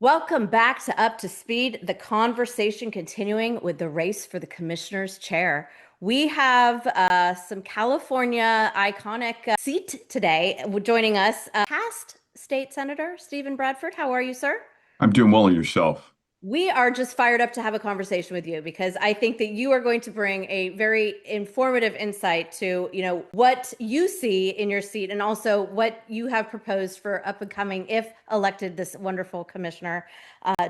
Welcome back to Up to Speed, the conversation continuing with the race for the commissioner's chair. We have some California iconic seat today joining us. Past state senator Stephen Bradford. How are you, sir? I'm doing well yourself. We are just fired up to have a conversation with you because I think that you are going to bring a very informative insight to, what you see in your seat and also what you have proposed for up and coming if elected this wonderful commissioner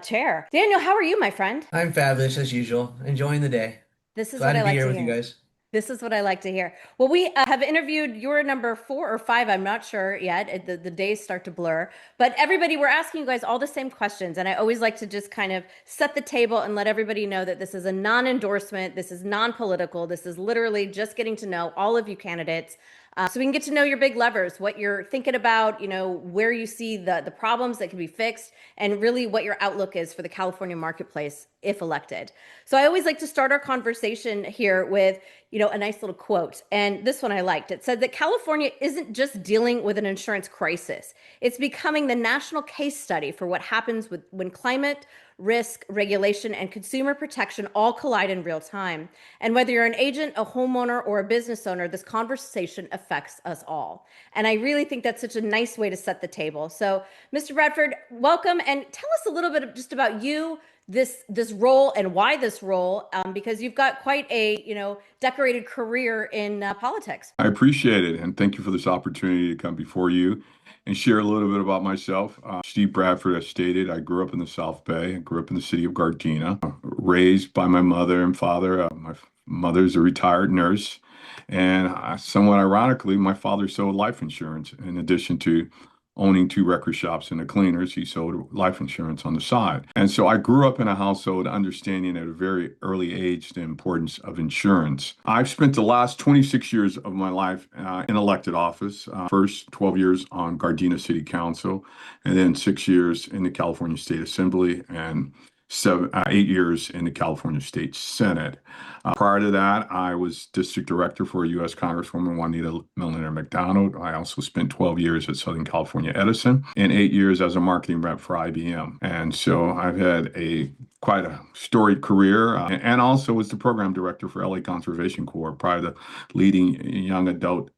chair. Daniel, how are you, my friend? I'm fabulous as usual, enjoying the day. This is Glad what to I be like here to with you hear. guys. This is what I like to hear. Well, we have interviewed your number 4 or 5. I'm not sure yet. The days start to blur. But everybody, we're asking you guys all the same questions. And I always like to just kind of set the table and let everybody know that this is a non-endorsement. This is non-political. This is literally just getting to know all of you candidates. So we can get to know your big levers, what you're thinking about, where you see the problems that can be fixed, and really what your outlook is for the California marketplace if elected. So I always like to start our conversation here with, a nice little quote. And this one I liked. It said that California isn't just dealing with an insurance crisis. It's becoming the national case study for what happens when climate, risk, regulation, and consumer protection all collide in real time. And whether you're an agent, a homeowner, or a business owner, this conversation affects us all. And I really think that's such a nice way to set the table. So, Mr. Bradford, welcome, and tell us a little bit just about you, this role, and why this role, because you've got quite a decorated career in politics. I appreciate it, and thank you for this opportunity to come before you and share a little bit about myself. Steve Bradford, as stated, I grew up in the South Bay. I grew up in the city of Gardena, raised by my mother and father. My mother's a retired nurse, and somewhat ironically, my father sold life insurance in addition to owning two record shops and the cleaners. He sold life insurance on the side. And so I grew up in a household understanding at a very early age the importance of insurance. I've spent the last 26 years of my life in elected office. First 12 years on Gardena City Council, and then 6 years in the California State Assembly, and 8 years in the California State Senate. Prior to that, I was district director for U.S. Congresswoman Juanita Milliner McDonald. I also spent 12 years at Southern California Edison and 8 years as a marketing rep for IBM. And so I've had quite a storied career, and also was the program director for LA Conservation Corps prior to leading young adult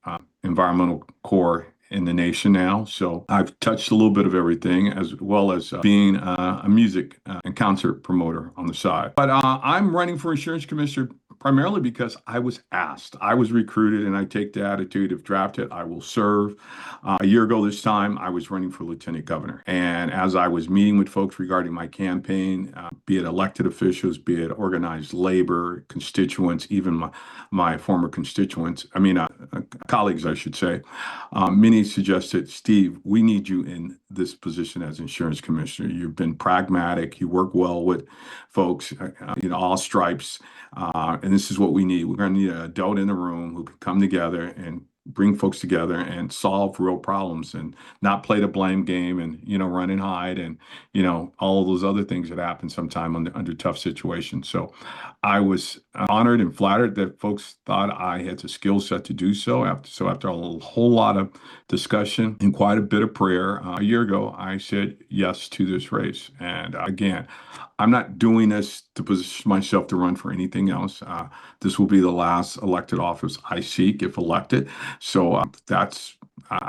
environmental corps in the nation now. So I've touched a little bit of everything, as well as being a music and concert promoter on the side. But I'm running for insurance commissioner primarily because I was asked. I was recruited, and I take the attitude of drafted, I will serve. A year ago this time, I was running for lieutenant governor. And as I was meeting with folks regarding my campaign, be it elected officials, be it organized labor, constituents, even my former constituents, colleagues, I should say, many suggested, Steve, we need you in this position as insurance commissioner. You've been pragmatic. You work well with folks, all stripes. And this is what we need. We're going to need an adult in the room who can come together and bring folks together and solve real problems and not play the blame game and, run and hide and, all of those other things that happen sometime under tough situations. So I was honored and flattered that folks thought I had the skill set to do so. After a whole lot of discussion and quite a bit of prayer, a year ago, I said yes to this race. And again, I'm not doing this to position myself to run for anything else. This will be the last elected office I seek if elected. So that's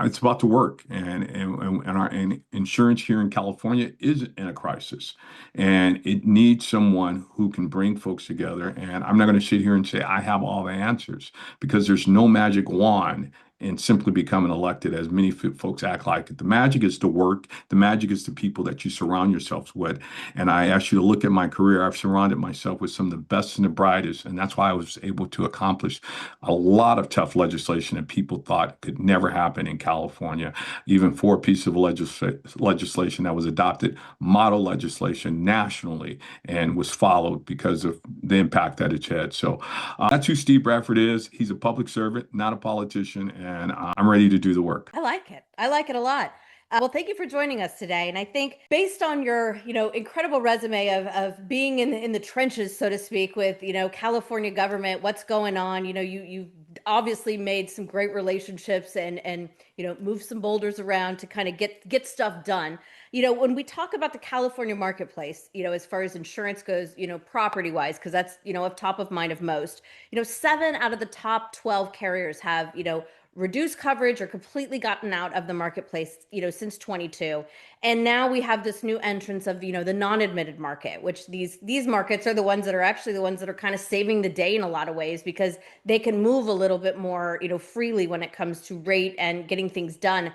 it's about to work, and insurance here in California is in a crisis, and it needs someone who can bring folks together. And I'm not going to sit here and say I have all the answers, because there's no magic wand and simply becoming elected, as many folks act like it. The magic is the work. The magic is the people that you surround yourselves with. And I ask you to look at my career. I've surrounded myself with some of the best and the brightest. And that's why I was able to accomplish a lot of tough legislation that people thought could never happen in California. Even 4 pieces of legislation that was adopted, model legislation nationally, and was followed because of the impact that it's had. So that's who Steve Bradford is. He's a public servant, not a politician, and I'm ready to do the work. I like it. I like it a lot. Well, thank you for joining us today. And I think based on your, incredible resume of being in the trenches, so to speak, with, California government, what's going on, you've obviously made some great relationships and moved some boulders around to kind of get stuff done. When we talk about the California marketplace, as far as insurance goes, property wise, because that's of top of mind of most. 7 out of the top 12 carriers have reduced coverage or completely gotten out of the marketplace, since 22. And now we have this new entrance of, the non-admitted market, which these markets are the ones that are actually the ones that are kind of saving the day in a lot of ways because they can move a little bit more, freely when it comes to rate and getting things done,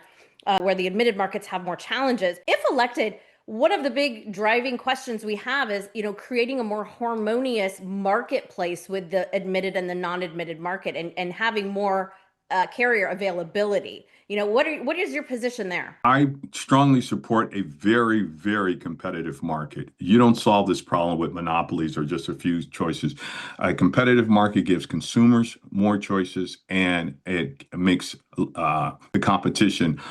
where the admitted markets have more challenges. If elected, one of the big driving questions we have is, creating a more harmonious marketplace with the admitted and the non-admitted market and having more carrier availability. What is your position there? I strongly support a very, very competitive market. You don't solve this problem with monopolies or just a few choices. A competitive market gives consumers more choices and it makes the competition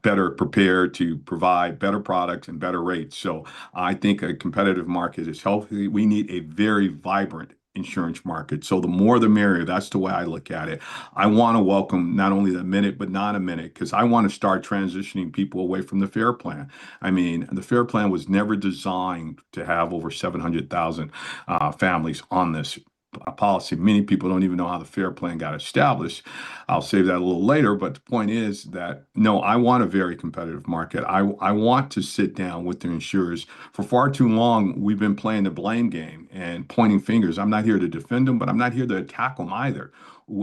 better prepared to provide better products and better rates. So I think a competitive market is healthy. We need a very vibrant insurance market. So the more the merrier. That's the way I look at it. I want to welcome not only the minute, but not a minute, because I want to start transitioning people away from the FAIR Plan. I mean, the FAIR Plan was never designed to have over 700,000 families on this policy. Many people don't even know how the FAIR Plan got established. I'll save that a little later, but the point is that no, I want a very competitive market. I want to sit down with the insurers. For far too long, we've been playing the blame game and pointing fingers. I'm not here to defend them, but I'm not here to attack them either.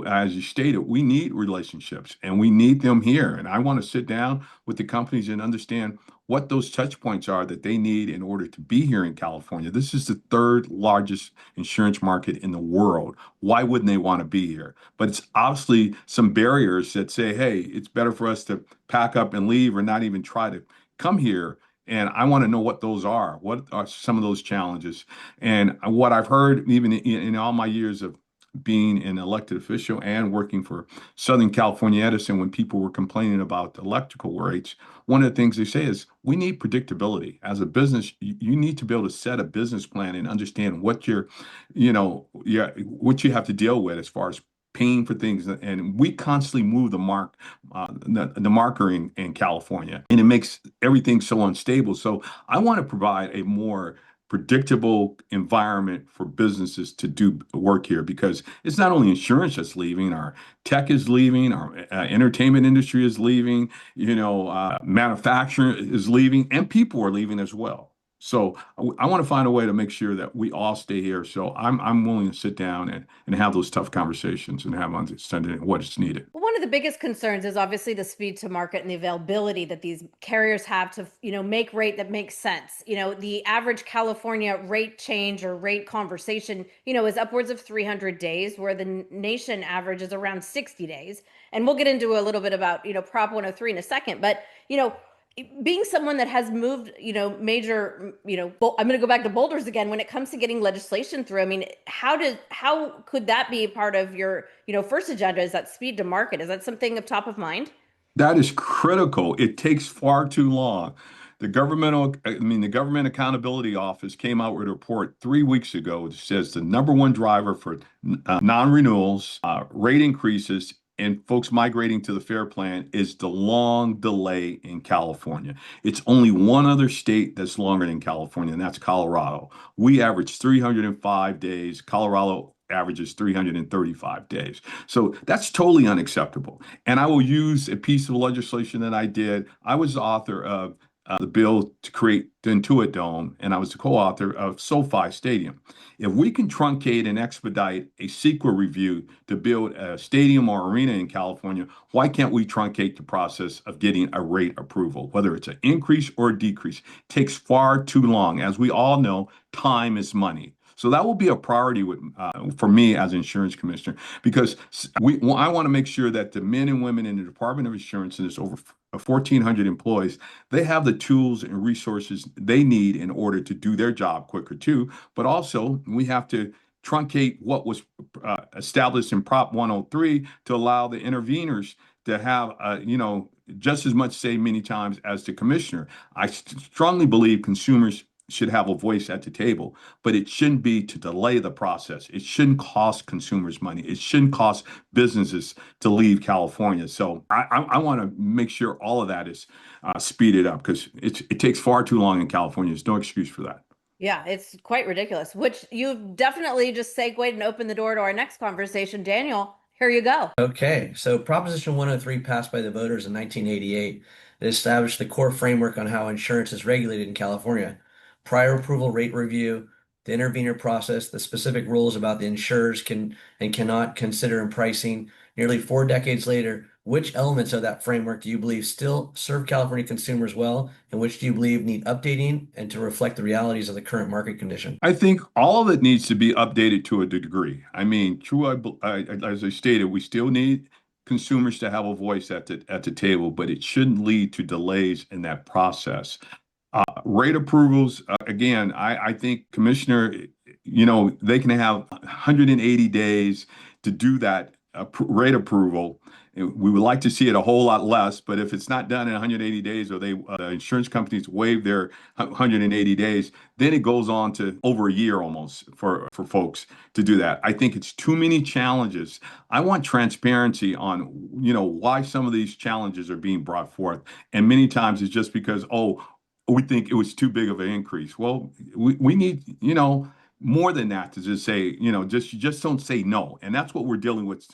As you stated, we need relationships and we need them here. And I want to sit down with the companies and understand what those touch points are that they need in order to be here in California. This is the third largest insurance market in the world. Why wouldn't they want to be here? But it's obviously some barriers that say, hey, it's better for us to pack up and leave or not even try to come here. And I want to know what those are. What are some of those challenges? And what I've heard, even in all my years of being an elected official and working for Southern California Edison, when people were complaining about electrical rates, one of the things they say is we need predictability. As a business, you need to be able to set a business plan and understand what what you have to deal with as far as paying for things. And we constantly move the marker in California, and it makes everything so unstable. So I want to provide a more predictable environment for businesses to do work here, because it's not only insurance that's leaving, our tech is leaving, our entertainment industry is leaving, manufacturing is leaving, and people are leaving as well. So I want to find a way to make sure that we all stay here. So I'm willing to sit down and have those tough conversations and have understanding what is needed. Well, one of the biggest concerns is obviously the speed to market and the availability that these carriers have to, make rate that makes sense. The average California rate change or rate conversation, is upwards of 300 days, where the nation average is around 60 days. And we'll get into a little bit about, Prop 103 in a second. But, being someone that has moved, major, I'm going to go back to boulders again when it comes to getting legislation through. I mean, how could that be part of your, first agenda? Is that speed to market? Is that something of top of mind? That is critical. It takes far too long. The Government Accountability Office came out with a report 3 weeks ago that says the number one driver for non-renewals, rate increases, and folks migrating to the FAIR Plan is the long delay in California. It's only one other state that's longer than California, and that's Colorado. We average 305 days. Colorado averages 335 days. So that's totally unacceptable. And I will use a piece of legislation that I did. I was the author of the bill to create the Intuit Dome, and I was the co-author of SoFi Stadium. If we can truncate and expedite a CEQA review to build a stadium or arena in California, why can't we truncate the process of getting a rate approval, whether it's an increase or a decrease? It takes far too long. As we all know, time is money. So that will be a priority for me as insurance commissioner, because I want to make sure that the men and women in the Department of Insurance, and there's over 1,400 employees, they have the tools and resources they need in order to do their job quicker too. But also, we have to truncate what was established in Prop 103 to allow the interveners to have, just as much say many times as the commissioner. I strongly believe consumers should have a voice at the table, but it shouldn't be to delay the process. It shouldn't cost consumers money. It shouldn't cost businesses to leave California. So I want to make sure all of that is speeded up because it takes far too long in California. There's no excuse for that. Yeah, it's quite ridiculous, which you've definitely just segued and opened the door to our next conversation. Daniel, here you go. Okay, so Proposition 103 passed by the voters in 1988. It established the core framework on how insurance is regulated in California. Prior approval rate review, the intervener process, the specific rules about the insurers can and cannot consider in pricing. Nearly 4 decades later, which elements of that framework do you believe still serve California consumers well, and which do you believe need updating and to reflect the realities of the current market condition? I think all of it needs to be updated to a degree. I mean, true, as I stated, we still need consumers to have a voice at the table, but it shouldn't lead to delays in that process. Rate approvals, again, I think Commissioner, they can have 180 days to do that rate approval. We would like to see it a whole lot less, but if it's not done in 180 days or the insurance companies waive their 180 days, then it goes on to over a year almost for folks to do that. I think it's too many challenges. I want transparency on, why some of these challenges are being brought forth. And many times it's just because, oh, we think it was too big of an increase. Well, we need, more than that to just say, just don't say no. And that's what we're dealing with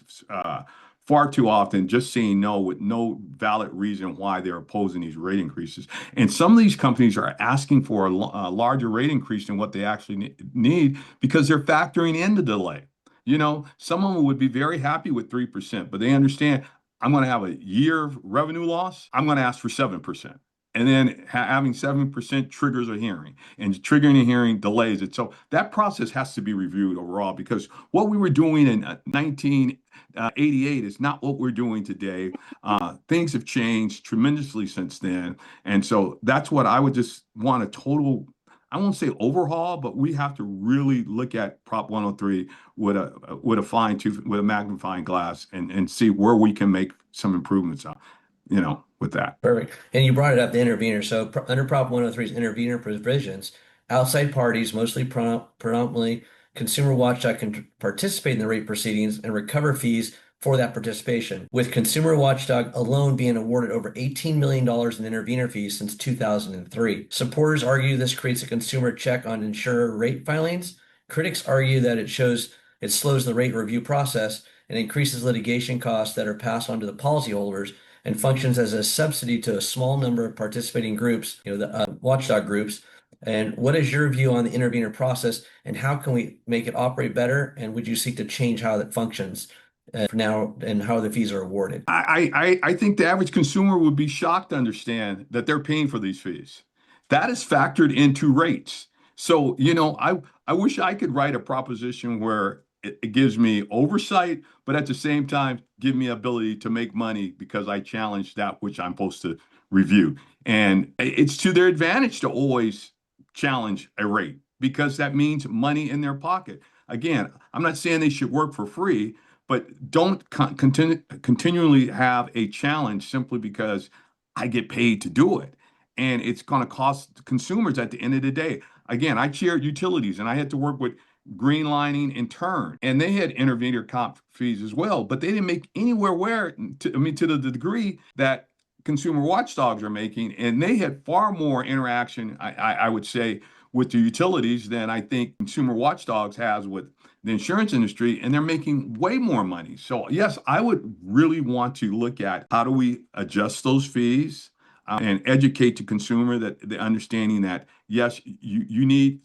far too often, just saying no with no valid reason why they're opposing these rate increases. And some of these companies are asking for a larger rate increase than what they actually need because they're factoring in the delay. Some of them would be very happy with 3%, but they understand I'm going to have a year of revenue loss. I'm going to ask for 7%. And then having 7% triggers a hearing, and triggering a hearing delays it. So that process has to be reviewed overall because what we were doing in 1988 is not what we're doing today. Things have changed tremendously since then. And so that's what I would just want a total, I won't say overhaul, but we have to really look at Prop 103 with a fine tooth, with a magnifying glass and see where we can make some improvements on, with that. Perfect. And you brought it up, the intervener. So under Prop 103's intervener provisions, outside parties, mostly predominantly consumer watchdog, can participate in the rate proceedings and recover fees for that participation, with consumer watchdog alone being awarded over $18 million in intervener fees since 2003. Supporters argue this creates a consumer check on insurer rate filings. Critics argue that it slows the rate review process and increases litigation costs that are passed on to the policyholders and functions as a subsidy to a small number of participating groups, the watchdog groups. And what is your view on the intervener process, and how can we make it operate better? And would you seek to change how that functions now and how the fees are awarded? I think the average consumer would be shocked to understand that they're paying for these fees. That is factored into rates. So, I wish I could write a proposition where it gives me oversight, but at the same time, give me ability to make money because I challenge that which I'm supposed to review. And it's to their advantage to always challenge a rate because that means money in their pocket. Again, I'm not saying they should work for free, but don't continually have a challenge simply because I get paid to do it. And it's going to cost consumers at the end of the day. Again, I chaired utilities and I had to work with green lining and turn, and they had intervener comp fees as well, but they didn't make anywhere where, to the degree that consumer watchdogs are making, and they had far more interaction, I would say, with the utilities than I think consumer watchdogs has with the insurance industry, and they're making way more money. So yes, I would really want to look at how do we adjust those fees and educate the consumer that the understanding that yes, you need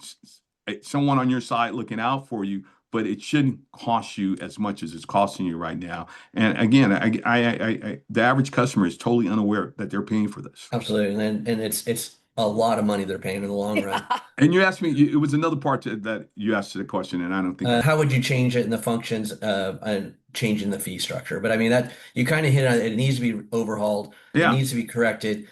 someone on your side looking out for you, but it shouldn't cost you as much as it's costing you right now. And again, the average customer is totally unaware that they're paying for this. Absolutely. And it's a lot of money they're paying in the long run. And you asked me, it was another part that you asked the question, and I don't think. How would you change it in the functions and changing the fee structure? But I mean, that you kind of hit on it. It needs to be overhauled. It Yeah. needs to be corrected.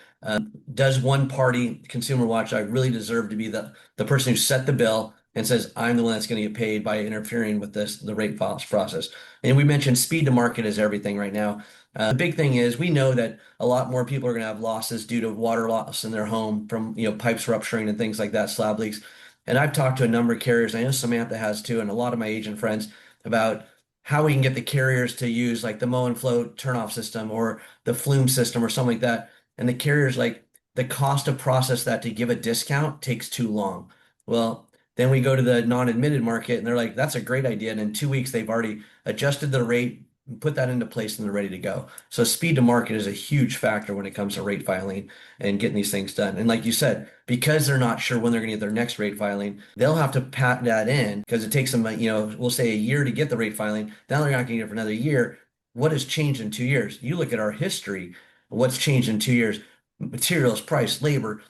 Does one party, consumer watchdog, really deserve to be the person who set the bill and says, I'm the one that's going to get paid by interfering with the rate files process. And we mentioned speed to market is everything right now. The big thing is we know that a lot more people are going to have losses due to water loss in their home from, pipes rupturing and things like that, slab leaks. And I've talked to a number of carriers. I know Samantha has too, and a lot of my agent friends about how we can get the carriers to use like the mow and flow turnoff system or the flume system or something like that. And the carriers like the cost to process that to give a discount takes too long. Well, then we go to the non-admitted market and they're like, that's a great idea. And in 2 weeks, they've already adjusted the rate, put that into place, and they're ready to go. So speed to market is a huge factor when it comes to rate filing and getting these things done. And like you said, because they're not sure when they're going to get their next rate filing, they'll have to pat that in because it takes them, we'll say a year to get the rate filing. Now they're not going to get it for another year. What has changed in 2 years? You look at our history, what's changed in 2 years? Materials, price, labor,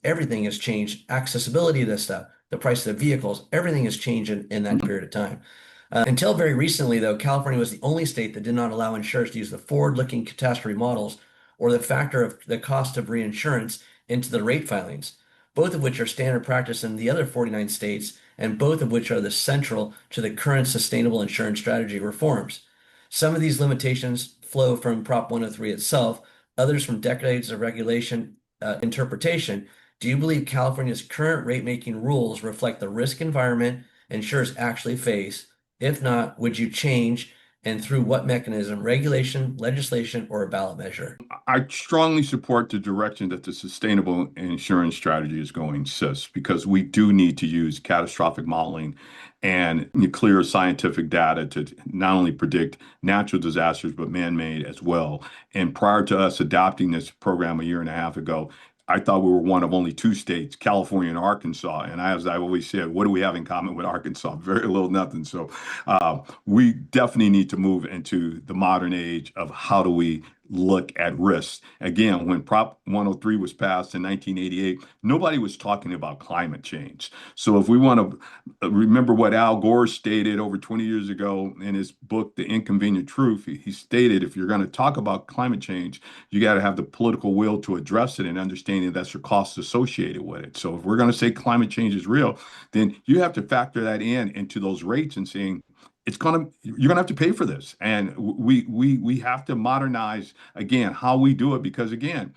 everything has changed. Accessibility to this stuff, the price of the vehicles, everything has changed in that period of time. Until very recently, though, California was the only state that did not allow insurers to use the forward-looking catastrophe models or the factor of the cost of reinsurance into the rate filings, both of which are standard practice in the other 49 states, and both of which are the central to the current sustainable insurance strategy reforms. Some of these limitations flow from Prop 103 itself, others from decades of regulation interpretation. Do you believe California's current rate-making rules reflect the risk environment insurers actually face? If not, would you change, and through what mechanism, regulation, legislation, or a ballot measure? I strongly support the direction that the sustainable insurance strategy is going, sis, because we do need to use catastrophic modeling and clear scientific data to not only predict natural disasters, but man-made as well. And prior to us adopting this program a year and a half ago, I thought we were one of only two states, California and Arkansas. And as I always said, what do we have in common with Arkansas? Very little, nothing. So we definitely need to move into the modern age of how do we look at risks. Again, when Prop 103 was passed in 1988, nobody was talking about climate change. So if we want to remember what Al Gore stated over 20 years ago in his book, The Inconvenient Truth, he stated if you're going to talk about climate change, you got to have the political will to address it and understanding that's your costs associated with it. So if we're going to say climate change is real, then you have to factor that in into those rates and saying, you're gonna have to pay for this, and we have to modernize again how we do it because again,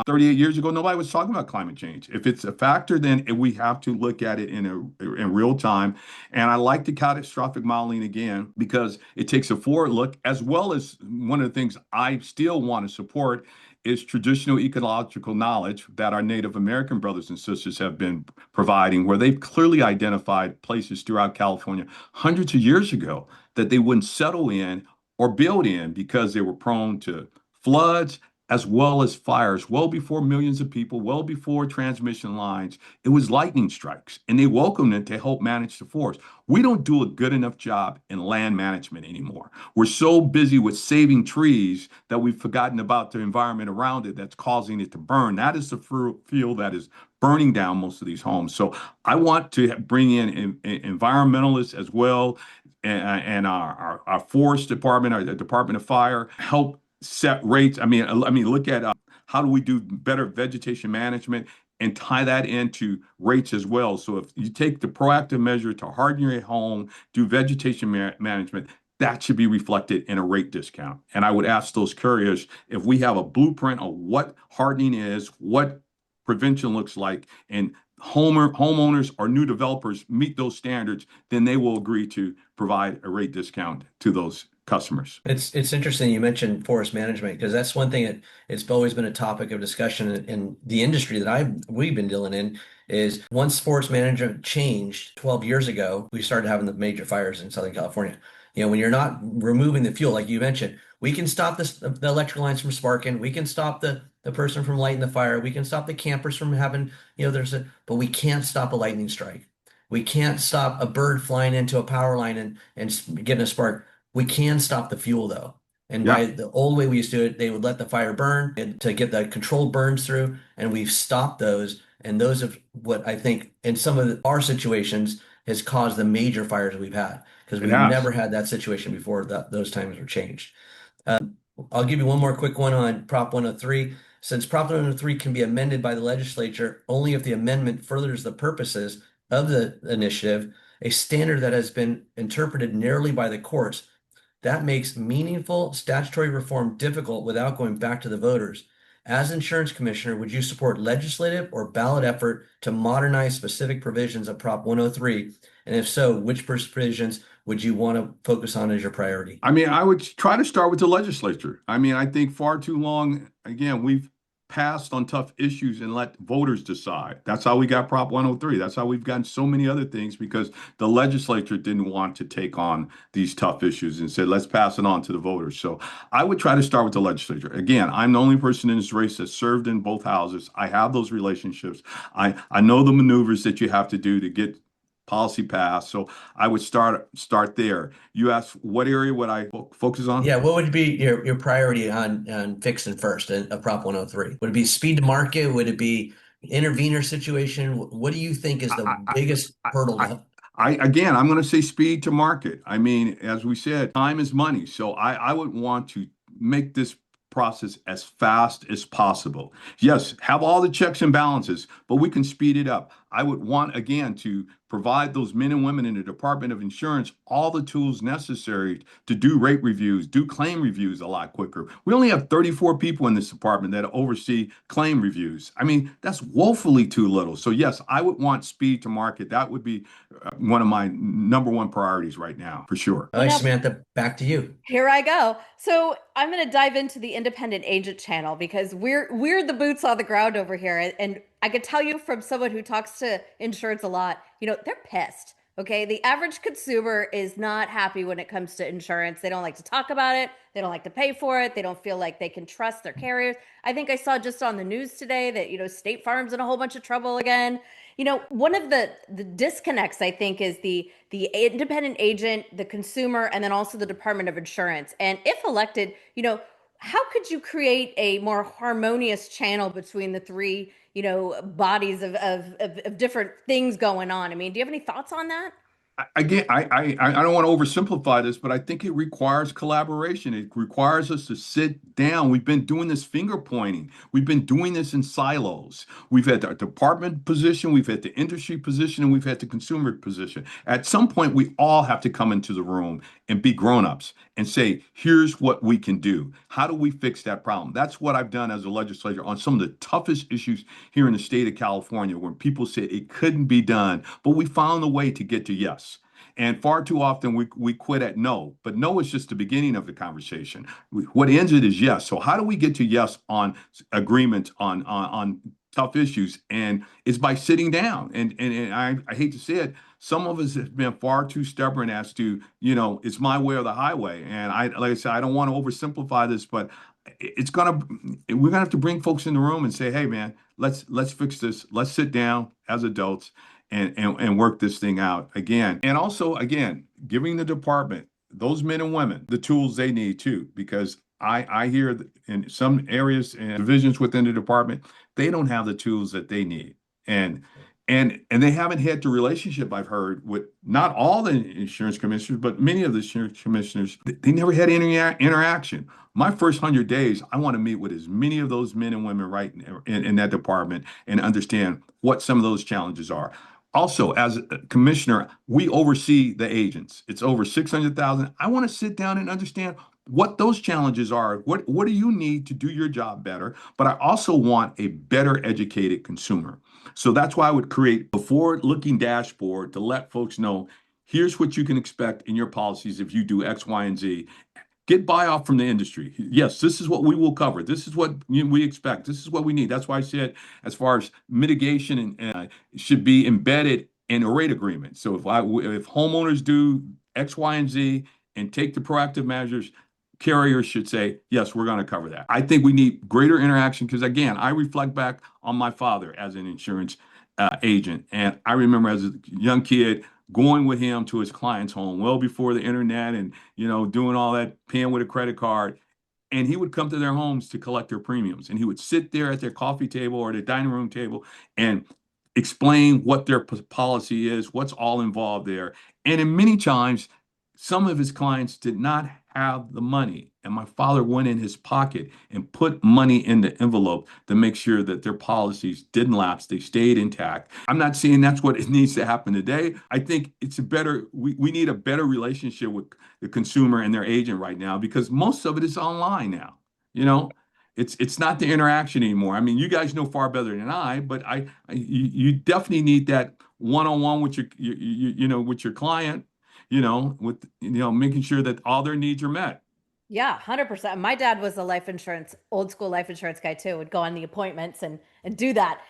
38 years ago nobody was talking about climate change. If it's a factor, then we have to look at it in real time. And I like the catastrophic modeling again because it takes a forward look as well as one of the things I still want to support is traditional ecological knowledge that our Native American brothers and sisters have been providing, where they've clearly identified places throughout California hundreds of years ago that they wouldn't settle in or build in because they were prone to floods as well as fires well before millions of people, well before transmission lines. It was lightning strikes, and they welcomed it to help manage the forest. We don't do a good enough job in land management anymore. We're so busy with saving trees that we've forgotten about the environment around it that's causing it to burn. That is the fuel that is burning down most of these homes. So I want to bring in environmentalists as well, and our forest department, our Department of Fire, help set rates. I mean, look at how do we do better vegetation management and tie that into rates as well. So if you take the proactive measure to harden your home, do vegetation management, that should be reflected in a rate discount. And I would ask those carriers if we have a blueprint of what hardening is, what prevention looks like, and homeowners or new developers meet those standards, then they will agree to provide a rate discount to those customers. It's interesting you mentioned forest management because that's one thing it's always been a topic of discussion in the industry that we've been dealing in is once forest management changed 12 years ago, we started having the major fires in Southern California. When you're not removing the fuel, like you mentioned, we can stop the electrical lines from sparking, we can stop the person from lighting the fire, we can stop the campers from having, but we can't stop a lightning strike. We can't stop a bird flying into a power line and getting a spark. We can stop the fuel though. And by Yeah. the old way we used to do it, they would let the fire burn and to get the controlled burns through. And we've stopped those. And those have what I think in some of our situations has caused the major fires that we've had because It we've has. never had that situation before those times were changed. I'll give you one more quick one on Prop 103. Since Prop 103 can be amended by the legislature only if the amendment furthers the purposes of the initiative, a standard that has been interpreted narrowly by the courts. That makes meaningful statutory reform difficult without going back to the voters. As insurance commissioner, would you support legislative or ballot effort to modernize specific provisions of Prop 103? And if so, which provisions would you want to focus on as your priority? I mean, I would try to start with the legislature. I mean, I think far too long, again, we've passed on tough issues and let voters decide. That's how we got Prop 103. That's how we've gotten so many other things because the legislature didn't want to take on these tough issues and said, let's pass it on to the voters. So I would try to start with the legislature. Again, I'm the only person in this race that served in both houses. I have those relationships. I know the maneuvers that you have to do to get policy passed. So I would start there. You asked what area would I focus on? Yeah, what would be your priority on fixing first a Prop 103? Would it be speed to market? Would it be intervener situation? What do you think is the I, biggest hurdle I, to? again, I'm going to say speed to market. I mean, as we said, time is money. So I would want to make this process as fast as possible. Yes, have all the checks and balances, but we can speed it up. I would want, again, to provide those men and women in the Department of Insurance all the tools necessary to do rate reviews, do claim reviews a lot quicker. We only have 34 people in this department that oversee claim reviews. I mean, that's woefully too little. So yes, I would want speed to market. That would be one of my number one priorities right now, for sure. All Well, right, now Samantha, back to you. here I go. So I'm going to dive into the independent agent channel because we're the boots on the ground over here, and I could tell you from someone who talks to insurance a lot, they're pissed. Okay, the average consumer is not happy when it comes to insurance. They don't like to talk about it. They don't like to pay for it. They don't feel like they can trust their carriers. I think I saw just on the news today that State Farm's in a whole bunch of trouble again. One of the disconnects I think is the independent agent, the consumer, and then also the Department of Insurance. And if elected, how could you create a more harmonious channel between the three, bodies of different things going on? I mean, do you have any thoughts on that? Again, I don't want to oversimplify this, but I think it requires collaboration. It requires us to sit down. We've been doing this finger pointing. We've been doing this in silos. We've had the department position, we've had the industry position, and we've had the consumer position. At some point, we all have to come into the room and be grown-ups and say, here's what we can do. How do we fix that problem? That's what I've done as a legislator on some of the toughest issues here in the state of California, when people said it couldn't be done, but we found a way to get to yes. And far too often we quit at no, but no is just the beginning of the conversation. What ends it is yes. So how do we get to yes on agreements on tough issues? And it's by sitting down. And I hate to say it, some of us have been far too stubborn as to, it's my way or the highway. And like I said, I don't want to oversimplify this, but we're gonna have to bring folks in the room and say, hey man, let's fix this. Let's sit down as adults and work this thing out again. And also, again, giving the department, those men and women, the tools they need too, because I hear that in some areas and divisions within the department, they don't have the tools that they need. And they haven't had the relationship I've heard with not all the insurance commissioners, but many of the insurance commissioners. They never had any interaction. My first 100 days, I want to meet with as many of those men and women right in that department and understand what some of those challenges are. Also, as a commissioner, we oversee the agents. It's over 600,000. I want to sit down and understand what those challenges are. What do you need to do your job better? But I also want a better educated consumer. So that's why I would create a forward-looking dashboard to let folks know, here's what you can expect in your policies if you do X, Y, and Z. Get buy-off from the industry. Yes, this is what we will cover. This is what we expect. This is what we need. That's why I said, as far as mitigation should be embedded in a rate agreement. So if homeowners do X, Y, and Z and take the proactive measures, carriers should say, yes, we're going to cover that. I think we need greater interaction because, again, I reflect back on my father as an insurance agent. And I remember as a young kid going with him to his client's home well before the internet and, doing all that, paying with a credit card. And he would come to their homes to collect their premiums. And he would sit there at their coffee table or their dining room table and explain what their policy is, what's all involved there. And in many times, some of his clients did not have the money. And my father went in his pocket and put money in the envelope to make sure that their policies didn't lapse, they stayed intact. I'm not saying that's what it needs to happen today. I think it's a better, we need a better relationship with the consumer and their agent right now because most of it is online now. You know, it's not the interaction anymore. I mean, you guys know far better than I, but you definitely need that one-on-one with with your client, with making sure that all their needs are met. Yeah, 100%. My dad was a life insurance, old school life insurance guy too, would go on the appointments and do that.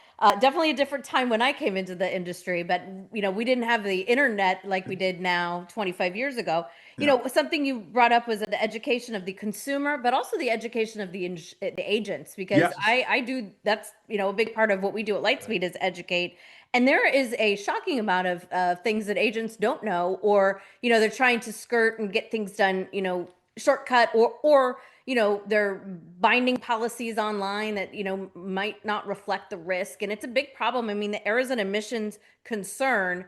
Definitely a different time when I came into the industry, but we didn't have the internet like we did now 25 years ago. Yeah. Something you brought up was the education of the consumer, but also the education of the agents, because Yes. I do, that's, a big part of what we do at Lightspeed is educate. And there is a shocking amount of things that agents don't know, or, they're trying to skirt and get things done, shortcut, or they're binding policies online that might not reflect the risk, and it's a big problem. I mean, the errors and emissions concern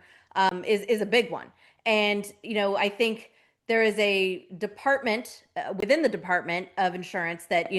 is a big one. And I think there is a department within the Department of Insurance that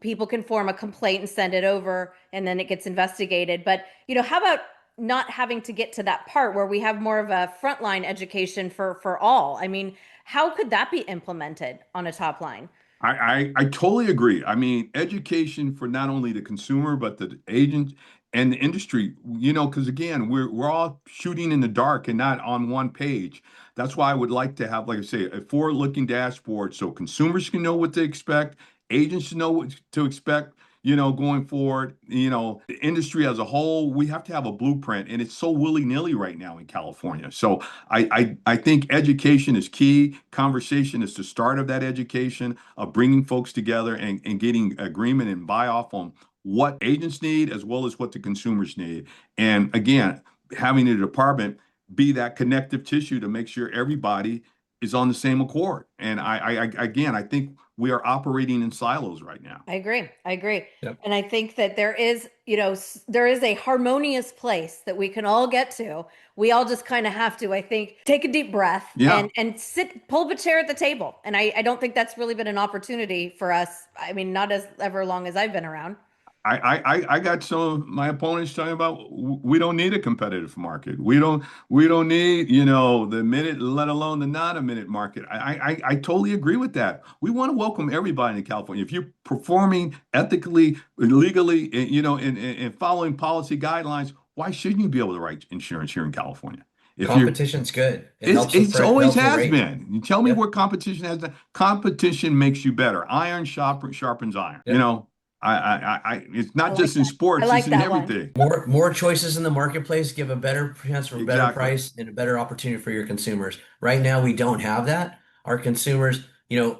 people can form a complaint and send it over, and then it gets investigated. But how about not having to get to that part where we have more of a frontline education for all? I mean, how could that be implemented on a top line? I totally agree. I mean, education for not only the consumer, but the agent and the industry, because again, we're all shooting in the dark and not on one page. That's why I would like to have, like I say, a forward-looking dashboard so consumers can know what to expect, agents know what to expect, going forward. The industry as a whole, we have to have a blueprint, and it's so willy-nilly right now in California. So I think education is key. Conversation is the start of that education, of bringing folks together and getting agreement and buy off on what agents need as well as what the consumers need. And again, having the department be that connective tissue to make sure everybody is on the same accord. And again, I think we are operating in silos right now. I agree. I agree. Yep. And I think that there is, there is a harmonious place that we can all get to. We all just kind of have to, I think, take a deep breath Yeah. and sit, pull up a chair at the table. And I don't think that's really been an opportunity for us. I mean, not as ever long as I've been around. I got some of my opponents talking about we don't need a competitive market. We don't need, the minute, let alone the not a minute market. I totally agree with that. We want to welcome everybody in California. If you're performing ethically, legally, and following policy guidelines, why shouldn't you be able to write insurance here in California? If you're Competition's good. It It's helps with it's always helps with has rate. been. You tell me Yep. where competition has done. Competition makes you better. Iron sharpens iron. Yep. It's I not like just in that. I sports, it's like in that one. everything. More choices in the marketplace give a better chance for a better Exactly. price and a better opportunity for your consumers. Right now, we don't have that. Our consumers,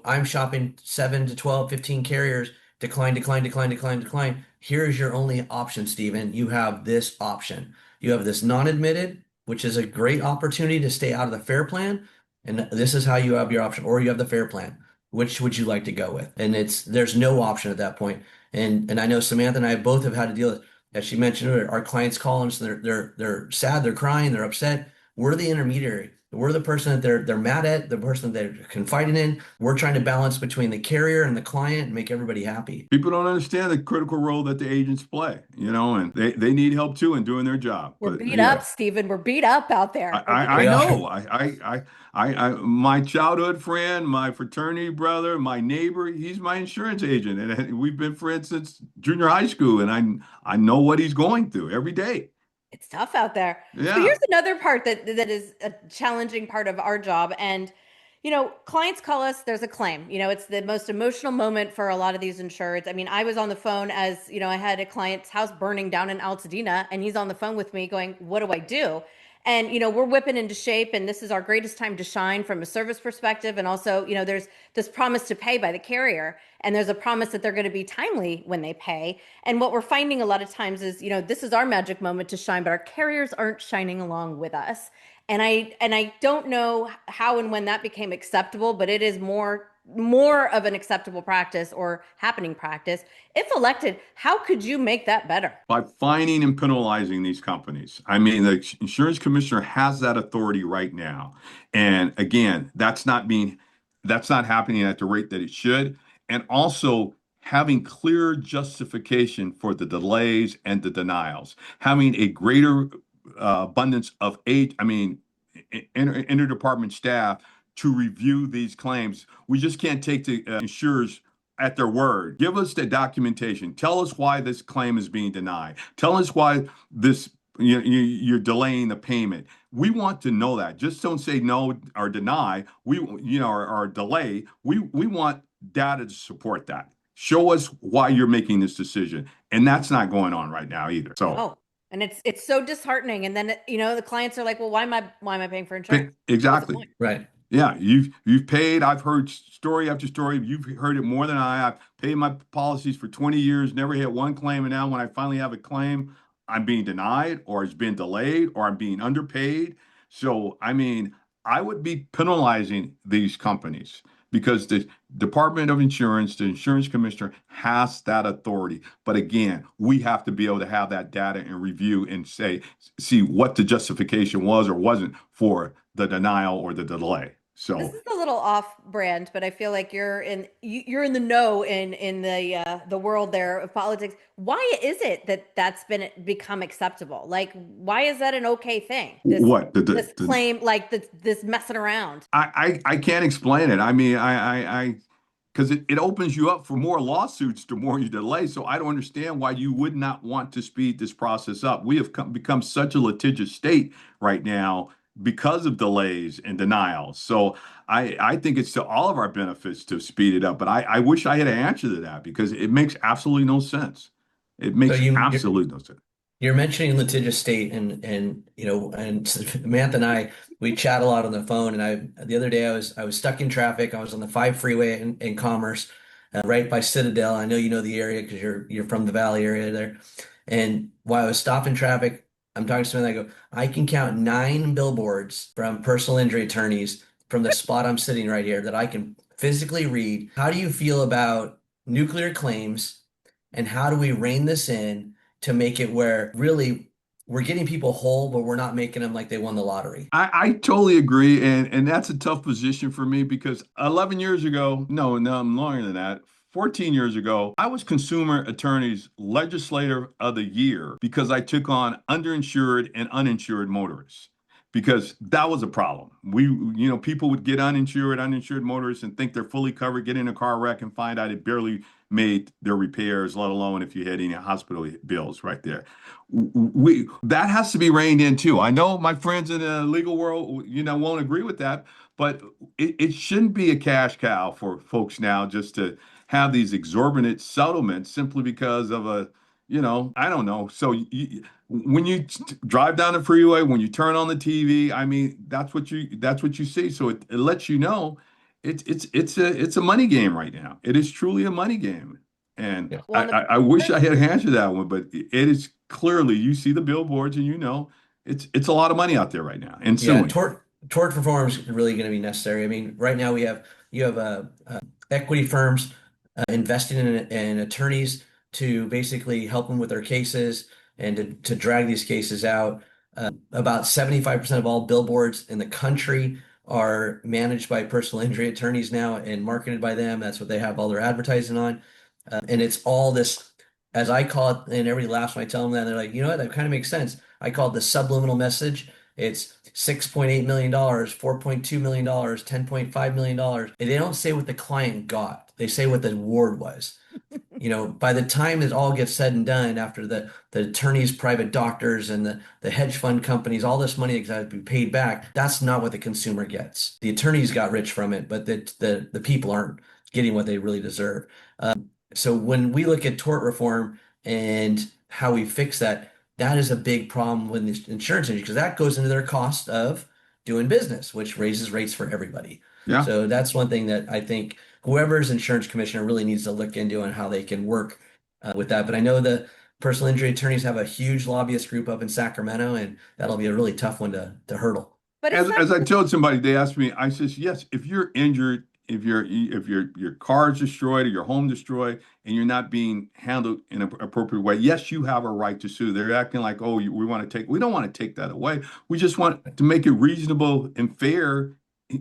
I'm shopping 7 to 12, 15 carriers, decline, decline, decline, decline, decline. Here's your only option, Stephen. You have this option. You have this non-admitted, which is a great opportunity to stay out of the fair plan. And this is how you have your option, or you have the fair plan. Which would you like to go with? And there's no option at that point. And I know Samantha and I both have had to deal with, as she mentioned earlier, our clients call us, they're sad, they're crying, they're upset. We're the intermediary. We're the person that they're mad at, the person that they're confiding in. We're trying to balance between the carrier and the client and make everybody happy. People don't understand the critical role that the agents play, and they need help too in doing their job. We're But beat yeah, up, Stephen. We're beat up out there. I We know. are. My childhood friend, my fraternity brother, my neighbor, he's my insurance agent, and we've been friends since junior high school, and I know what he's going through every day. It's tough out there. So Yeah. here's another part that is a challenging part of our job. And clients call us, there's a claim. It's the most emotional moment for a lot of these insureds. I mean, I was on the phone as, I had a client's house burning down in Altadena, and he's on the phone with me going, what do I do? And, we're whipping into shape, and this is our greatest time to shine from a service perspective. And also, there's this promise to pay by the carrier, and there's a promise that they're going to be timely when they pay. And what we're finding a lot of times is, this is our magic moment to shine, but our carriers aren't shining along with us. And I don't know how and when that became acceptable, but it is more more of an acceptable practice or happening practice. If elected, how could you make that better? By fining and penalizing these companies. I mean, the insurance commissioner has that authority right now. And again, that's not happening at the rate that it should. And also having clear justification for the delays and the denials, having a greater abundance of interdepartment staff to review these claims. We just can't take the insurers at their word. Give us the documentation. Tell us why this claim is being denied. Tell us why you're delaying the payment. We want to know that. Just don't say no or deny. Or delay. We want data to support that. Show us why you're making this decision, and that's not going on right now either. So. Oh, and it's so disheartening. And then the clients are like, well, why am I paying for insurance? What's the Exactly. point? Right. Yeah, you've paid. I've heard story after story. You've heard it more than I've paid my policies for 20 years, never had one claim, and now when I finally have a claim, I'm being denied, or it's been delayed, or I'm being underpaid. So, I mean, I would be penalizing these companies because the Department of Insurance, the insurance commissioner, has that authority. But again, we have to be able to have that data and review and see what the justification was or wasn't for the denial or the delay. This So is a little off brand, but I feel like you're in the know in the world there of politics. Why is it that that's been become acceptable? Like, why is that an okay thing? what This claim, like this messing around. I can't explain it. I mean, I because it opens you up for more lawsuits the more you delay. So I don't understand why you would not want to speed this process up. We have become such a litigious state right now because of delays and denials. So I think it's to all of our benefits to speed it up. But I wish I had an answer to that because it makes absolutely no sense. It So makes absolutely no sense. you're mentioning litigious state, and Samantha and I, we chat a lot on the phone. And the other day I was stuck in traffic. I was on the 5 freeway in Commerce, right by Citadel. I know you know the area because you're from the Valley area there. And while I was stopped in traffic, I'm talking to someone. I go, I can count 9 billboards from personal injury attorneys from the spot I'm sitting right here that I can physically read. How do you feel about nuclear claims, and how do we rein this in to make it where really we're getting people whole, but we're not making them like they won the lottery? I totally agree, and that's a tough position for me because 11 years ago, no, I'm longer than that. 14 years ago, I was Consumer Attorney's Legislator of the Year because I took on underinsured and uninsured motorists because that was a problem. People would get uninsured motorists and think they're fully covered, get in a car wreck and find out it barely made their repairs, let alone if you had any hospital bills right there. We that has to be reined in too. I know my friends in the legal world, won't agree with that, but it shouldn't be a cash cow for folks now just to have these exorbitant settlements simply because of I don't know. So when you drive down the freeway, when you turn on the TV, I mean, that's what you see. So it lets you know it's a money game right now. It is truly a money game. And Yeah. Well, I wish I had answered that one, but it is clearly you see the billboards and it's a lot of money out there right now and Yeah, suing. tort reform is really going to be necessary. I mean, right now you have equity firms investing in attorneys to basically help them with their cases and to drag these cases out. About 75% of all billboards in the country are managed by personal injury attorneys now and marketed by them. That's what they have all their advertising on. And it's all this, as I call it, and everybody laughs when I tell them that. They're like, you know what, that kind of makes sense. I call it the subliminal message. It's $6.8 million, $4.2 million, $10.5 million. And they don't say what the client got. They say what the award was. By the time it all gets said and done, after the attorneys, private doctors, and the hedge fund companies, all this money that's got to be paid back, that's not what the consumer gets. The attorneys got rich from it, but the people aren't getting what they really deserve. So when we look at tort reform and how we fix that, that is a big problem with the insurance industry because that goes into their cost of doing business, which raises rates for everybody. Yeah. So that's one thing that I think whoever's insurance commissioner really needs to look into and how they can work with that. But I know the personal injury attorneys have a huge lobbyist group up in Sacramento, and that'll be a really tough one to hurdle. but it's As not. as I told somebody, they asked me, I says, yes, if you're injured if your car is destroyed or your home destroyed and you're not being handled in an appropriate way, yes, you have a right to sue. They're acting like, oh, we don't want to take that away. We just want to make it reasonable and fair,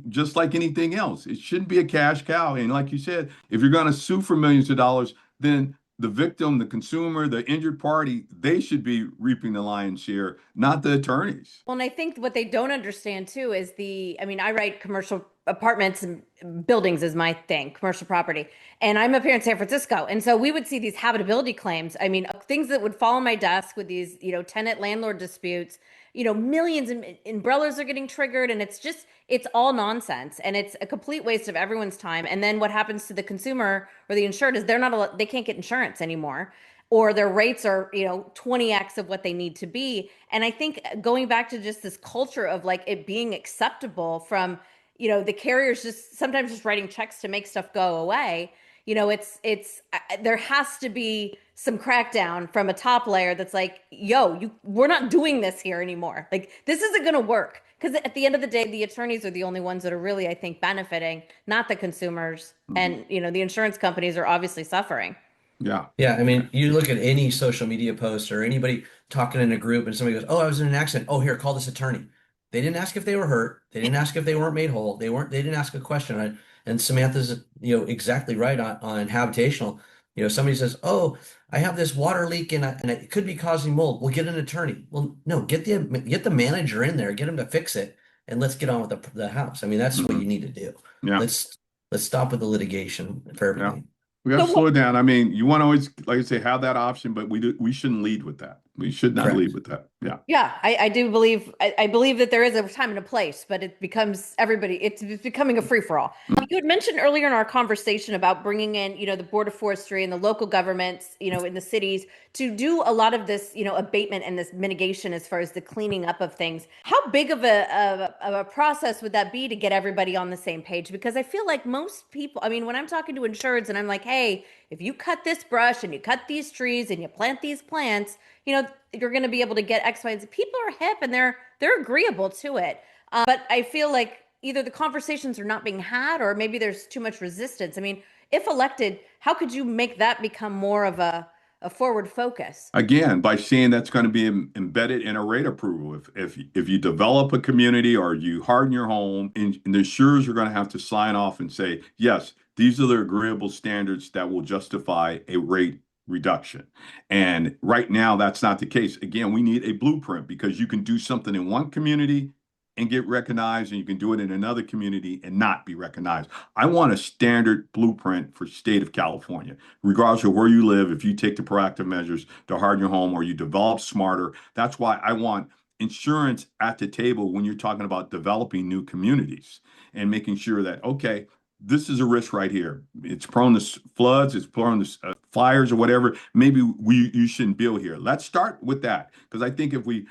just like anything else. It shouldn't be a cash cow. And like you said, if you're going to sue for millions of dollars, then the victim, the consumer, the injured party, they should be reaping the lion's share, not the attorneys. Well, and I think what they don't understand too is I mean, I write commercial apartments and buildings is my thing, commercial property. And I'm up here in San Francisco. And so we would see these habitability claims. I mean, things that would fall on my desk with these, tenant landlord disputes, millions and umbrellas are getting triggered. And it's all nonsense. And it's a complete waste of everyone's time. And then what happens to the consumer or the insured is they can't get insurance anymore, or their rates are 20x of what they need to be. And I think going back to just this culture of like it being acceptable from the carriers just sometimes just writing checks to make stuff go away. There has to be some crackdown from a top layer that's like, we're not doing this here anymore. Like this isn't going to work, because at the end of the day, the attorneys are the only ones that are really, I think, benefiting, not the consumers. Mhm. And the insurance companies are obviously suffering. Yeah. Yeah, I mean, you look at any social media post or anybody talking in a group and somebody goes, "Oh, I was in an accident. Oh, here, call this attorney." They didn't ask if they were hurt. They didn't ask if they weren't made whole. They didn't ask a question on it. And Samantha's, exactly right on habitational. Somebody says, "Oh, I have this water leak and it could be causing mold." We'll get an attorney. Well, no, get the manager in there, get him to fix it, and let's get on with the house. I mean, that's what Mhm. you need to do. Yeah. Let's let's stop with the litigation for Yeah. everything. We got So to slow it down. I mean, you want to always, like I say, have that option, but we shouldn't lead with that. We should not lead Correct. with that. Yeah. Yeah, I do believe I believe that there is a time and a place, but it becomes it's becoming a free for all. You had mentioned earlier in our conversation about bringing in, the Board of Forestry and the local governments, in the cities to do a lot of this, abatement and this mitigation as far as the cleaning up of things. How big of a process would that be to get everybody on the same page? Because I feel like most people, I mean, when I'm talking to insureds and I'm like, hey, if you cut this brush and you cut these trees and you plant these plants, you're going to be able to get X, Y, and Z. People are hip and they're agreeable to it. But I feel like either the conversations are not being had, or maybe there's too much resistance. I mean, if elected, how could you make that become more of a forward focus? Again, by saying that's going to be embedded in a rate approval. If you develop a community or you harden your home, and the insurers are going to have to sign off and say, yes, these are the agreeable standards that will justify a rate reduction. And right now, that's not the case. Again, we need a blueprint, because you can do something in one community and get recognized, and you can do it in another community and not be recognized. I want a standard blueprint for state of California, regardless of where you live. If you take the proactive measures to harden your home or you develop smarter, that's why I want insurance at the table when you're talking about developing new communities and making sure that, okay, this is a risk right here. It's prone to floods, it's prone to fires or whatever. Maybe you shouldn't build here. Let's start with that, because I think if we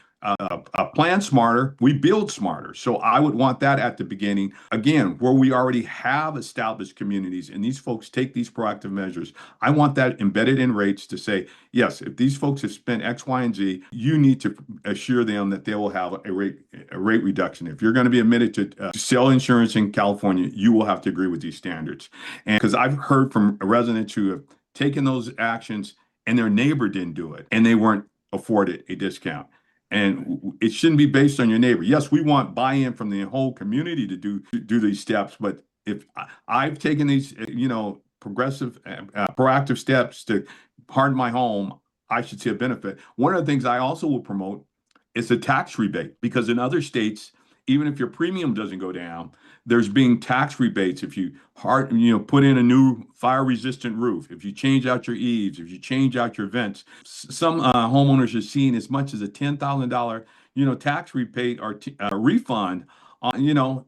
plan smarter, we build smarter. So I would want that at the beginning. Again, where we already have established communities and these folks take these proactive measures, I want that embedded in rates to say, yes, if these folks have spent X, Y, and Z, you need to assure them that they will have a rate reduction. If you're going to be admitted to sell insurance in California, you will have to agree with these standards. And because I've heard from residents who have taken those actions and their neighbor didn't do it and they weren't afforded a discount. And it shouldn't be based on your neighbor. Yes, we want buy-in from the whole community to do these steps. But if I've taken these, progressive, proactive steps to harden my home, I should see a benefit. One of the things I also will promote is a tax rebate, because in other states, even if your premium doesn't go down, there's being tax rebates if you put in a new fire-resistant roof, if you change out your eaves, if you change out your vents. Some homeowners are seeing as much as a $10,000, tax rebate or refund.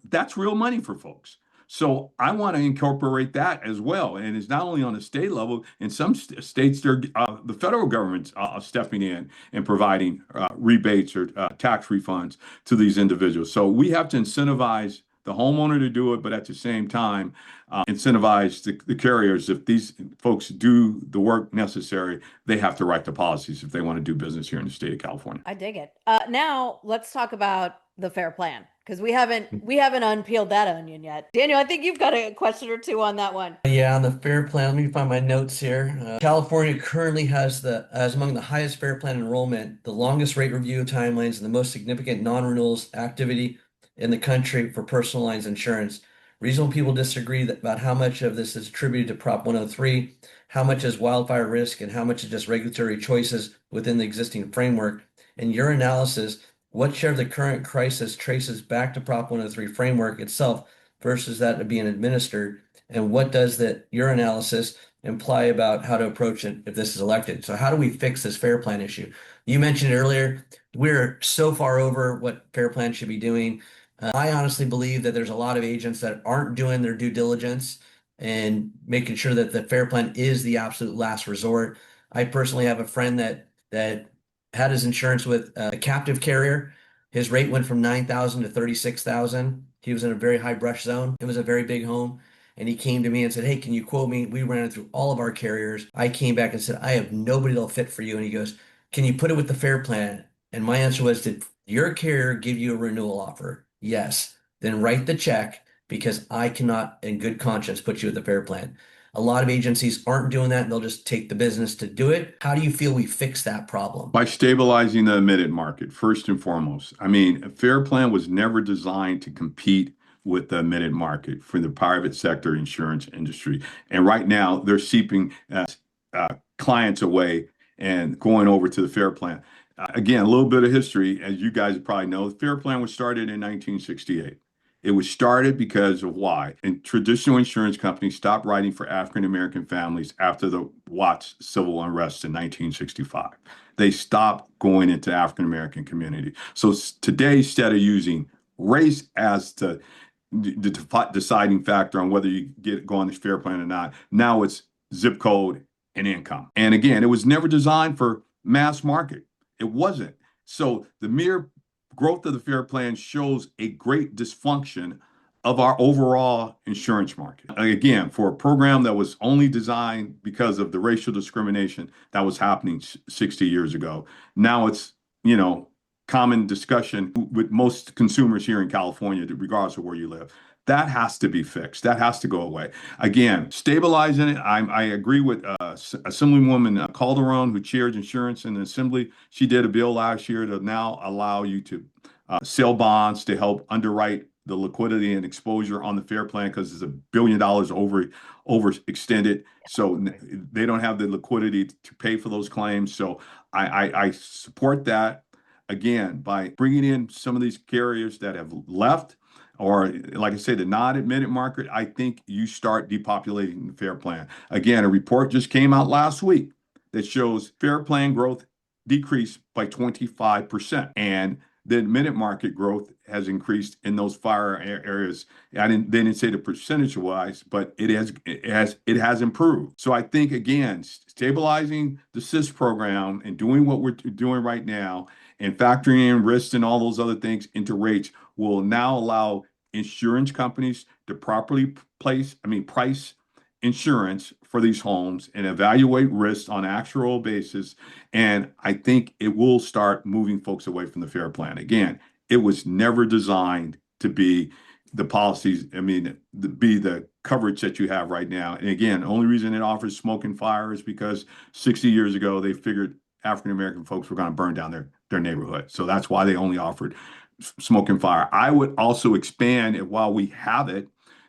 That's real money for folks. So I want to incorporate that as well. And it's not only on the state level. In some states, the federal government's stepping in and providing rebates or tax refunds to these individuals. So we have to incentivize the homeowner to do it, but at the same time, incentivize the carriers. If these folks do the work necessary, they have to write the policies if they want to do business here in the state of California. I dig it. Now let's talk about the fair plan? Because we haven't unpeeled that onion yet. Daniel, I think you've got a question or two on that one. Yeah, on the fair plan, let me find my notes here. California currently has among the highest fair plan enrollment, the longest rate review timelines, and the most significant non-renewals activity in the country for personal lines insurance. Reasonable people disagree about how much of this is attributed to Prop 103, how much is wildfire risk, and how much is just regulatory choices within the existing framework. In your analysis, what share of the current crisis traces back to Prop 103 framework itself versus that being administered? And what does your analysis imply about how to approach it if this is elected? So how do we fix this fair plan issue? You mentioned it earlier, we're so far over what fair plan should be doing. I honestly believe that there's a lot of agents that aren't doing their due diligence and making sure that the fair plan is the absolute last resort. I personally have a friend that had his insurance with a captive carrier. His rate went from 9,000 to 36,000. He was in a very high brush zone. It was a very big home. And he came to me and said, "Hey, can you quote me?" We ran it through all of our carriers. I came back and said, "I have nobody that'll fit for you." And he goes, "Can you put it with the fair plan?" And my answer was, "Did your carrier give you a renewal offer?" "Yes." "Then write the check because I cannot, in good conscience, put you with the fair plan." A lot of agencies aren't doing that, and they'll just take the business to do it. How do you feel we fix that problem? By stabilizing the admitted market, first and foremost. I mean, a fair plan was never designed to compete with the admitted market for the private sector insurance industry. And right now, they're seeping clients away and going over to the fair plan. Again, a little bit of history, as you guys probably know, the fair plan was started in 1968. It was started because of why? And traditional insurance companies stopped writing for African American families after the Watts civil unrest in 1965. They stopped going into African American community. So today, instead of using race as the deciding factor on whether you go on this fair plan or not, now it's zip code and income. And again, it was never designed for mass market. It wasn't. So the mere growth of the fair plan shows a great dysfunction of our overall insurance market. Again, for a program that was only designed because of the racial discrimination that was happening 60 years ago, now it's, common discussion with most consumers here in California, regardless of where you live. That has to be fixed. That has to go away. Again, stabilizing it. I agree with Assemblywoman Calderon, who chairs insurance in the Assembly. She did a bill last year to now allow you to sell bonds to help underwrite the liquidity and exposure on the fair plan because it's $1 billion overextended. So they don't have the liquidity to pay for those claims. So I support that. Again, by bringing in some of these carriers that have left, or like I say, the non-admitted market, I think you start depopulating the fair plan. Again, a report just came out last week that shows fair plan growth decreased by 25%. And the admitted market growth has increased in those fire areas. They didn't say the percentage wise, but it has improved. So I think again, stabilizing the SIS program and doing what we're doing right now and factoring in risks and all those other things into rates will now allow insurance companies to properly price insurance for these homes and evaluate risks on an actual basis. And I think it will start moving folks away from the fair plan. Again, it was never designed to be the policies, be the coverage that you have right now. And again, the only reason it offers smoke and fire is because 60 years ago, they figured African American folks were going to burn down their neighborhood. So that's why they only offered smoke and fire. I would also expand it while we have it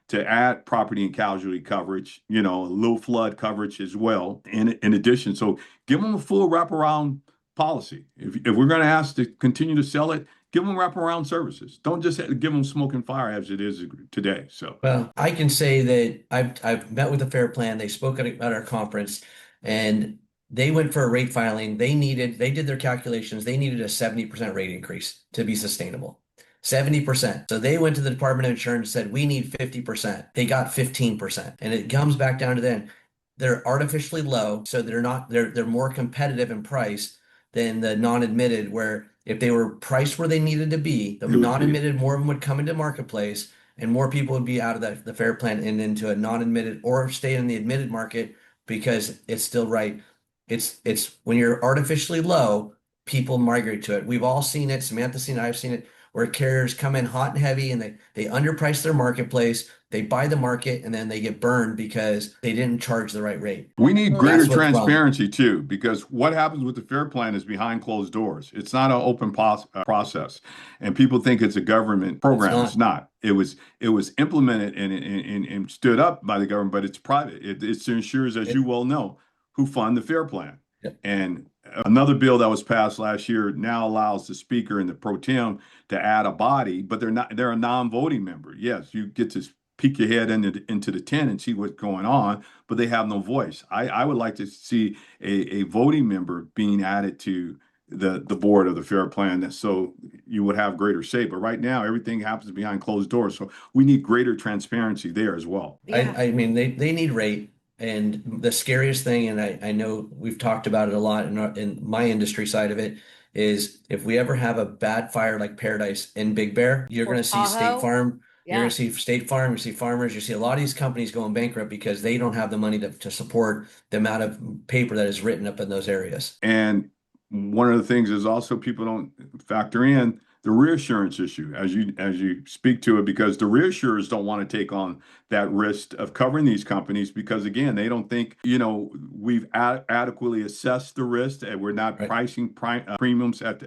to add property and casualty coverage, a little flood coverage as well, in addition. So give them a full wraparound policy. If we're going to ask to continue to sell it, give them wraparound services. Don't just give them smoke and fire as it is today. So, well, I can say that I've met with the fair plan. They spoke at our conference, and they went for a rate filing. They did their calculations. They needed a 70% rate increase to be sustainable. 70%. So they went to the Department of Insurance and said, "We need 50%. They got 15%. And it comes back down to then they're artificially low. So they're more competitive in price than the non-admitted, where if they were priced where they needed to be, the non-admitted, more of them would come into marketplace and more people would be out of the fair plan and into a non-admitted or stay in the admitted market because it's still right. It's when you're artificially low, people migrate to it. We've all seen it. Samantha's seen it. I've seen it where carriers come in hot and heavy and they underprice their marketplace. They buy the market and then they get burned because they didn't charge the right rate. We need Absolutely. greater That's what the problem. transparency too, because what happens with the fair plan is behind closed doors. It's not an open process, and people think it's a government It's program. It's not. not. It was implemented and stood up by the government, but it's private. It's the insurers, as It, you well know, who fund the fair plan. yeah. And another bill that was passed last year now allows the speaker and the pro tem to add a body, but they're a non-voting member. Yes, you get to peek your head into the tent and see what's going on, but they have no voice. I would like to see a voting member being added to the board of the fair plan, so you would have greater say. But right now, everything happens behind closed doors. So we need greater transparency there as well. Yeah. I mean, they need rate. And the scariest thing, and I know we've talked about it a lot in my industry side of it, is if we ever have a bad fire like Paradise in Big Bear, you're Or going to see State Tahoe. Farm. You're going Yeah. to see State Farm, you see farmers, you see a lot of these companies going bankrupt because they don't have the money to support the amount of paper that is written up in those areas. And one of the things is also people don't factor in the reassurance issue as you speak to it, because the reassurers don't want to take on that risk of covering these companies because again, they don't think, we've adequately assessed the risk and we're not Right. pricing premiums at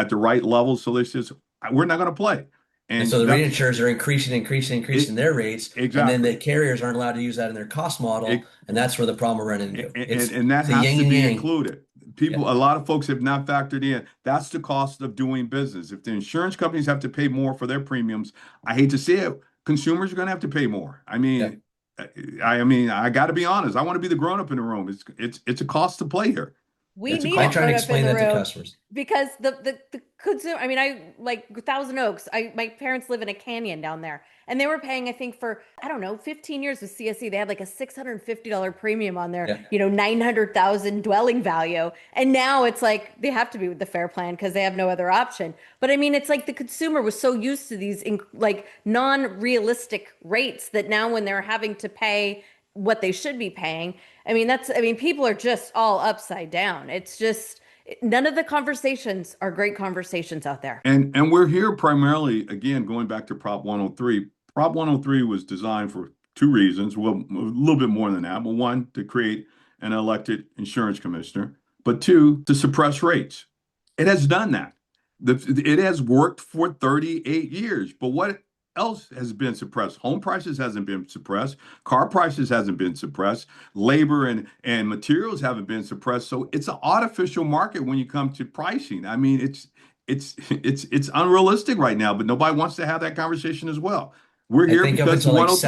the right level. So this is we're not going to play. And And so the that's reinsurers are increasing their rates, and then exactly. the carriers aren't allowed to use that in their cost model, and that's where the problem we're running into. And that It's a has yin to and be yang. included. Yeah. A lot of folks have not factored in. That's the cost of doing business. If the insurance companies have to pay more for their premiums, I hate to say it, consumers are going to have to pay more. Yeah. I got to be honest. I want to be the grown up in the room. It's a cost to play here. We It's a need I a cost. try and grown up in explain the that to room customers. because the consumer. I mean, I like Thousand Oaks. My parents live in a canyon down there, and they were paying, I think, for I don't know, 15 years with CSE. They had like a $650 premium on their, Yeah. 900,000 dwelling value, and now it's like they have to be with the fair plan because they have no other option. But I mean, it's like the consumer was so used to these like non-realistic rates that now when they're having to pay what they should be paying, I mean, people are just all upside down. It's just none of the conversations are great conversations out there. And we're here primarily, again, going back to Prop 103. Prop 103 was designed for two reasons. Well, a little bit more than that. But one, to create an elected insurance commissioner. But two, to suppress rates. It has done that. It has worked for 38 years. But what else has been suppressed? Home prices hasn't been suppressed. Car prices hasn't been suppressed. Labor and materials haven't been suppressed. So it's an artificial market when you come to pricing. I mean, it's unrealistic right now, but nobody wants to have that conversation as well. We're I here think up because until like 103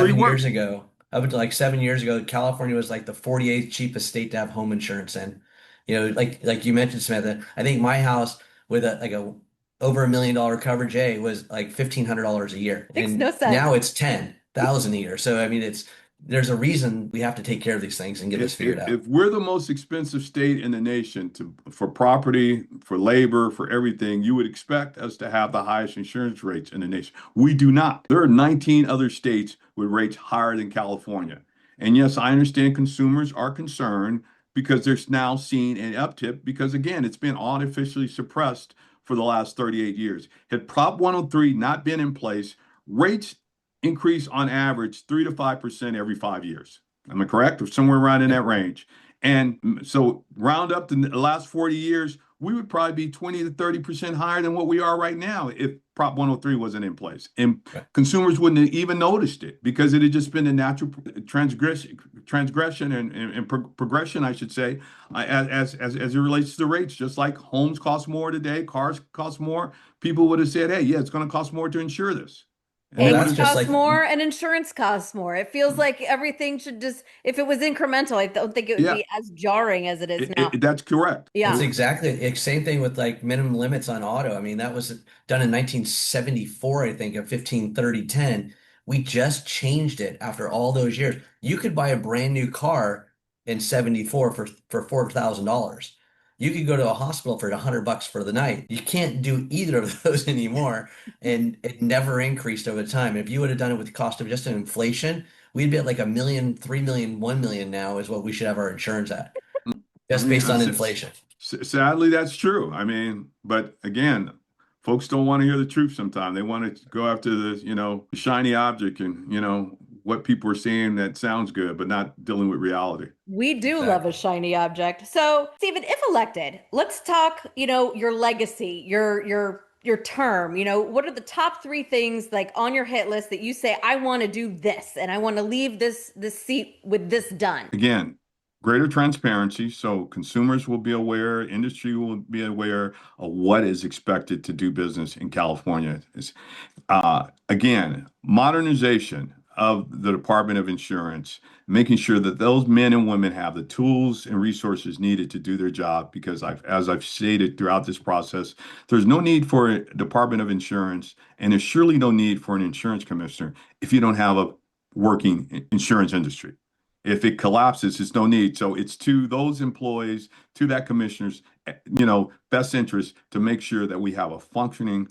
7 years works. ago, California was like the 48th cheapest state to have home insurance in. Like you mentioned, Samantha, I think my house with a over $1 million coverage A was like $1,500 a year. Makes no And sense. now it's 10,000 a year. So I mean there's a reason we have to take care of these things and get this figured out. If we're the most expensive state in the nation for property, for labor, for everything, you would expect us to have the highest insurance rates in the nation. We do not. There are 19 other states with rates higher than California. And yes, I understand consumers are concerned because they're now seeing an uptick because, again, it's been artificially suppressed for the last 38 years. Had Prop 103 not been in place, rates increase on average 3 to 5% every 5 years. Am I correct? Or somewhere around in Yeah. that range. And so round up the last 40 years, we would probably be 20 to 30% higher than what we are right now if Prop 103 wasn't in place. And Right. consumers wouldn't have even noticed it because it had just been a natural transgression and progression, I should say, as it relates to the rates. Just like homes cost more today, cars cost more, people would have said, hey, yeah, it's going to cost more to insure this. And Well, they would that's Eggs have just cost like more and insurance costs more. It feels like everything should just, if it was incremental, I don't think it would yeah, be as jarring as it is now. that's correct. It's Yeah. exactly same thing with like minimum limits on auto. I mean, that was done in 1974, I think, at 15/30/10. We just changed it after all those years. You could buy a brand new car in 74 for $4,000. You could go to a hospital for $100 for the night. You can't do either of those anymore. And it never increased over time. If you would have done it with the cost of just an inflation, we'd be at like 1 million, 3 million, 1 million now is what we should have our insurance at, I just mean, based on inflation. Sadly, that's true. I mean, but again, folks don't want to hear the truth sometimes. They want to go after the shiny object and, what people are saying that sounds good, but not dealing with reality. We do love a Exactly. shiny object. So, Stephen, if elected, let's talk, your legacy, your term. What are the top three things like on your hit list that you say, I want to do this and I want to leave this seat with this done? Again, greater transparency so consumers will be aware, industry will be aware of what is expected to do business in California. Again, modernization of the Department of Insurance, making sure that those men and women have the tools and resources needed to do their job. Because as I've stated throughout this process, there's no need for a Department of Insurance, and there's surely no need for an insurance commissioner if you don't have a working insurance industry. If it collapses, it's no need. So it's to those employees, to that commissioner's, best interest to make sure that we have a functioning,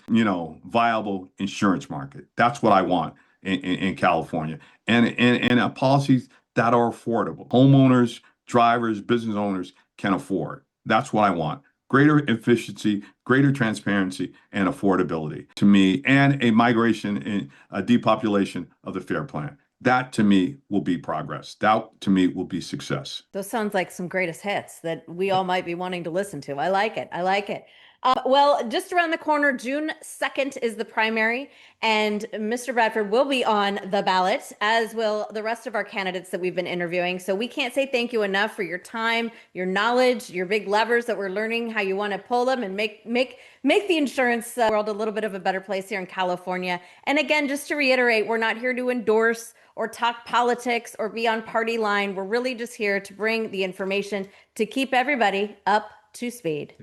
viable insurance market. That's what I want in California, and policies that are affordable. Homeowners, drivers, business owners can afford. That's what I want. Greater efficiency, greater transparency, and affordability to me, and a migration and a depopulation of the FAIR Plan. That to me will be progress. That to me will be success. Those sounds like some greatest hits that we all might be wanting to listen to. I like it. I like it. Well, just around the corner, June 2nd is the primary, and Mr. Bradford will be on the ballot, as will the rest of our candidates that we've been interviewing. So we can't say thank you enough for your time, your knowledge, your big levers that we're learning how you want to pull them and make the insurance world a little bit of a better place here in California. And again, just to reiterate, we're not here to endorse or talk politics or be on party line. We're really just here to bring the information to keep everybody up to speed.